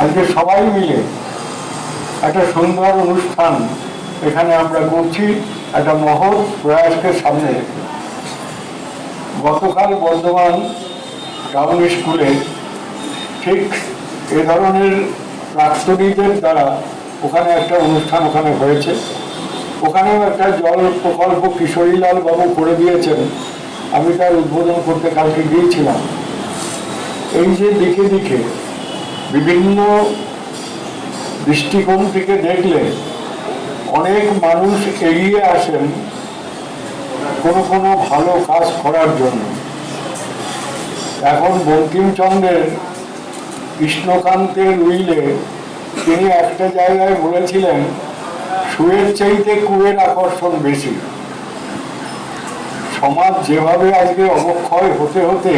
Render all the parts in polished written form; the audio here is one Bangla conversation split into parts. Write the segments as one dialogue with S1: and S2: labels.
S1: আজকে সবাই মিলে একটা সুন্দর অনুষ্ঠান এখানে আমরা করছি একটা মহৎ প্রয়াসকে সামনে রেখে। গতকাল বর্ধমান টাউন স্কুলে ঠিক এ ধরনের প্রাক্তনীদের দ্বারা ওখানে একটা অনুষ্ঠান ওখানে হয়েছে। ওখানেও একটা জল প্রকল্প কিশোরীলাল বাবু করে দিয়েছেন, আমি তার উদ্বোধন করতে কালকে গিয়েছিলাম। এই যে দিকে দিকে বিভিন্ন দৃষ্টিকোণ থেকে দেখলে অনেক মানুষ এগিয়ে আসেন কোনো কোনো ভালো কাজ করার জন্য। এখন বঙ্কিমচন্দ্রের কৃষ্ণকান্তের উইলে তিনি একটা জায়গায় বলেছিলেন, সুয়ের চাইতে কুয়ের আকর্ষণ বেশি। সমাজ যেভাবে আজকে অবক্ষয় হতে হতে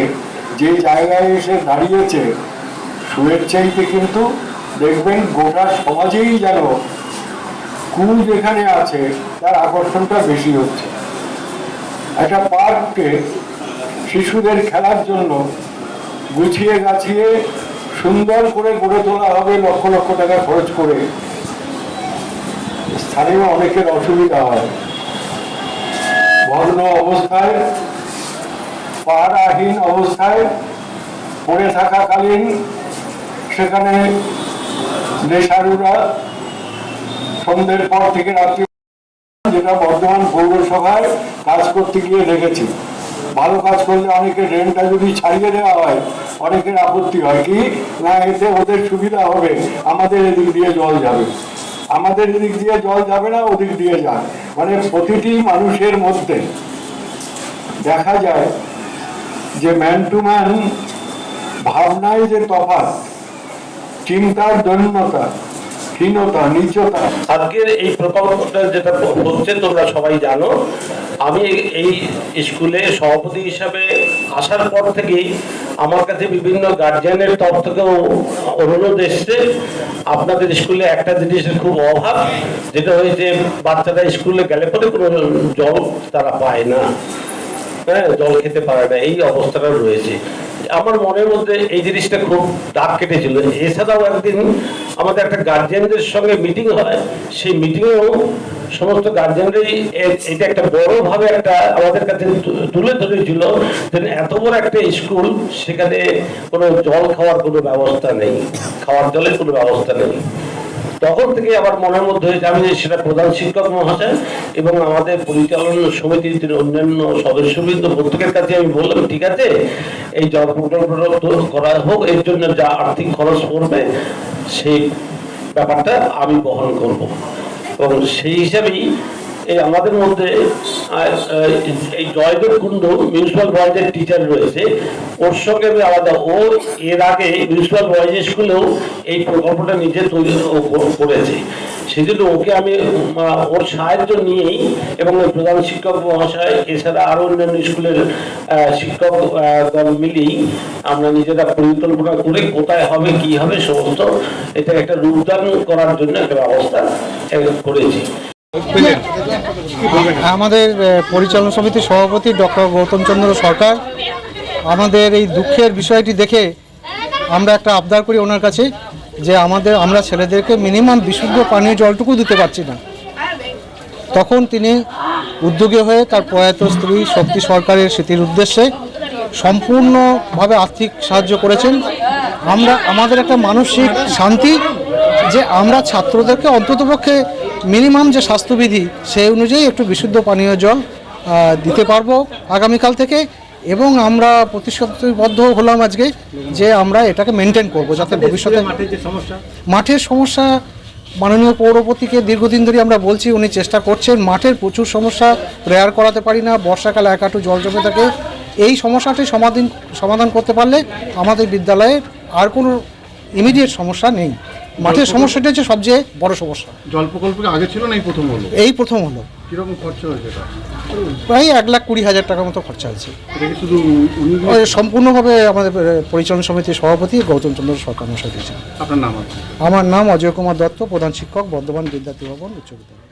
S1: যে জায়গায় এসে দাঁড়িয়েছে, সুয়ের চাইতে কিন্তু দেখবেন গোটা সমাজেই যেন কু যেখানে আছে তার আকর্ষণটা বেশি হচ্ছে। একটা পার্ককে শিশুদের খেলার জন্য গুছিয়ে গাছিয়ে সুন্দর করে গড়ে তোলা হবে লক্ষ লক্ষ টাকা খরচ করে। স্থানীয় অনেকের অসুবিধা হয়, ভগ্ন অবস্থায় পাহারাহীন অবস্থায় পড়ে থাকাকালীন সেখানে নেশারুরা সন্ধ্যের পর থেকে রাত্রি, যেটা বর্ধমান পৌরসভায় কাজ করতে গিয়ে দেখেছি। ভালো কাজ করলে অনেকের রেন্টটা যদি ছাড়িয়ে দেওয়া হয় অনেকের আপত্তি হয়, কি না এতে ওদের সুবিধা হবে, আমাদের এদিক দিয়ে জল যাবে, আমাদের এদিক দিয়ে জল যাবে না, ওদিক দিয়ে যায়। মানে প্রতিটি মানুষের মধ্যে দেখা যায় যে ম্যান টু ম্যান ভাবনায় যে তফাৎ, চিন্তার দৈন্যতা, হীনতা, নিচতা।
S2: আজকের এই প্রকল্পটা যেটা হচ্ছে তোমরা সবাই জানো, আমি এই স্কুলে সভাপতি হিসাবে আসার পর থেকেই আমার কাছে বিভিন্ন গার্জিয়ানের তরফ থেকেও অনুরোধ এসছে, আপনাদের স্কুলে একটা জিনিসের খুব অভাব, যেটা হয়েছে বাচ্চারা স্কুলে গেলে পরে কোনো জল তারা পায় না, হ্যাঁ, জল খেতে পারে না, এই অবস্থাটা রয়েছে। আমার মনের মধ্যে এই জিনিসটা খুব দাগ কেটেছিল। এছাড়াও একদিন আমাদের একটা গার্জিয়ানদের সঙ্গে মিটিং হয়, সেই মিটিংয়েও সমস্ত গার্জিয়ানরাই এটা একটা বড়ভাবে একটা আমাদের কাছে তুলে ধরেছিল যে এত বড় একটা স্কুল, সেখানে কোনো জল খাওয়ার কোনো ব্যবস্থা নেই, খাওয়ার জলের কোনো ব্যবস্থা নেই। তখন থেকে আমার মনের মধ্যে হয়েছে, আমি সেটা প্রধান শিক্ষক মহাশয় এবং আমাদের পরিচালনা সমিতির অন্যান্য সদস্যবৃন্দ প্রত্যেকের কাছে আমি বললাম, ঠিক আছে এই জল প্রকল্প করা হোক, এর জন্য যা আর্থিক খরচ পড়বে সেই ব্যাপারটা আমি বহন করব। এবং সেই হিসাবেই এই আমাদের মধ্যে এই জয়দেব কুণ্ডু মিউনিসিপাল বয়েজের টিচার রয়েছে, ওর সঙ্গে আমি আলাদা, ও এর আগে মিউনিসিপাল বয়েজ স্কুলেও এই প্রকল্পটা নিজে তৈরি করেছে। সেই জন্য ওকে আমি ওর সাহায্য নিয়েই এবং প্রধান শিক্ষক মহাশয় এছাড়া আরও অন্যান্য স্কুলের শিক্ষক দল মিলেই আমরা নিজেরা পরিকল্পনা করে কোথায় হবে কি হবে সমস্ত এটা একটা রূপদান করার জন্য একটা ব্যবস্থা করেছি।
S3: আমাদের পরিচালনা সমিতির সভাপতি ডক্টর গৌতম চন্দ্র সরকার আমাদের এই দুঃখের বিষয়টি দেখে আমরা একটা আবদার করি ওনার কাছে যে আমরা ছেলেদেরকে মিনিমাম বিশুদ্ধ পানীয় জলটুকু দিতে পারছি না। তখন তিনি উদ্যোগী হয়ে তার প্রয়াত স্ত্রী শক্তি সরকারের স্মৃতির উদ্দেশ্যে সম্পূর্ণভাবে আর্থিক সাহায্য করেছেন। আমাদের একটা মানসিক শান্তি যে আমরা ছাত্রদেরকে অন্ততপক্ষে মিনিমাম যে স্বাস্থ্যবিধি সেই অনুযায়ী একটু বিশুদ্ধ পানীয় জল দিতে পারবো আগামীকাল থেকে। এবং আমরা প্রতিশ্রুতিবদ্ধ হলাম আজকে যে আমরা এটাকে মেনটেন করব, যাতে ভবিষ্যতে মাঠের সমস্যা মাননীয় পৌরপতিকে দীর্ঘদিন ধরে আমরা বলছি, উনি চেষ্টা করছেন। মাঠের প্রচুর সমস্যা, প্রেয়ার করাতে পারি না, বর্ষাকালে এক হাঁটু জল জমে থাকে। এই সমস্যাটি সমাধান করতে পারলে আমাদের বিদ্যালয়ে আর কোনো ইমিডিয়েট সমস্যা নেই। মাঠের সমস্যাটা হচ্ছে সবচেয়ে বড় সমস্যা।
S4: জল প্রকল্প আগে ছিল না, এই প্রথম হলো? কিরকম খরচা হয়েছে?
S3: প্রায় 1,20,000 টাকার মতো খরচা হয়েছে। সম্পূর্ণভাবে আমাদের পরিচালনা সমিতির সভাপতি গৌতম চন্দ্র সরকার মশাই দিয়েছেন।
S4: আপনার নাম?
S3: আমার নাম অজয় কুমার দত্ত, প্রধান শিক্ষক, বর্ধমান বিদ্যার্থী ভবন উচ্চ বিদ্যালয়।